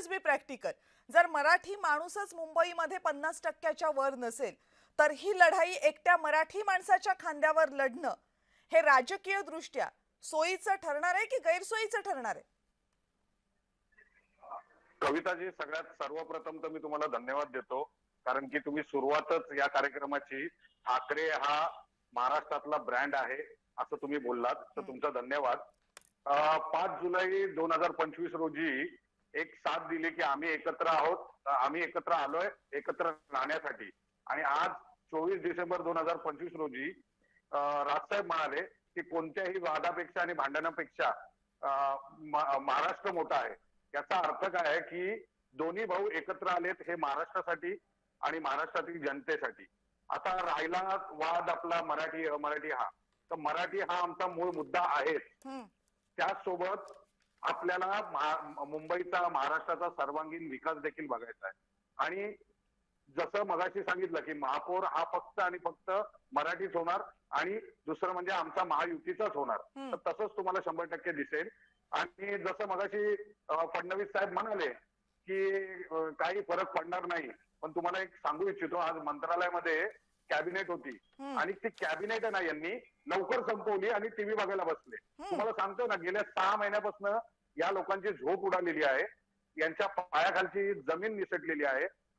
बी practical. जर मराठी माणूसच मुंबईमध्ये 50% वर नसेल तर ही लढाई एकट्या मराठी माणसाच्या खांद्यावर लढणं हे राजकीय दृष्ट्या सोयीचं ठरणार आहे की गैरसोयीचं ठरणार आहे? कविताजी, सगळ्यात सर्वप्रथम तर मी तुम्हाला धन्यवाद देतो, कारण की तुम्ही सुरुवातच या कार्यक्रमाची ठाकरे हा महाराष्ट्रातला ब्रँड आहे असं तुम्ही बोललात, तर तुमचा धन्यवाद. 5 जुलै 2025 रोजी एक साथ दिली की आम्ही एकत्र आहोत, आम्ही एकत्र आलोय एकत्र राहण्यासाठी. आणि आज 24 डिसेंबर 2025 रोजी राजसाहेब म्हणाले की कोणत्याही वादापेक्षा आणि भांडणापेक्षा महाराष्ट्र मोठा आहे. याचा अर्थ काय आहे की दोन्ही भाऊ एकत्र आलेत हे महाराष्ट्रासाठी आणि महाराष्ट्रातील जनतेसाठी. आता राहिला वाद आपला मराठी अमराठी हा, तर मराठी हा आमचा मूळ मुद्दा आहेच. त्याचसोबत आपल्याला मुंबईचा महाराष्ट्राचा सर्वांगीण विकास देखील बघायचा आहे. आणि जसं मगाशी सांगितलं की महापौर हा फक्त आणि फक्त मराठीच होणार आणि दुसरं म्हणजे आमचा महायुतीचाच होणार, तर तसंच तुम्हाला 100% दिसेल. आणि जसं मगाशी फडणवीस साहेब म्हणाले की काही फरक पडणार नाही, पण तुम्हाला एक सांगू इच्छितो, आज मंत्रालयामध्ये कॅबिनेट होती आणि ती कॅबिनेट आहे ना यांनी लवकर संपवली आणि टीव्ही बघायला बसले. तुम्हाला सांगतो ना, गेल्या 6 महिन्यापासून या लोकांची झोप उडालेली आहे, यांच्या पायाखालची जमीन निसटलेली आहे.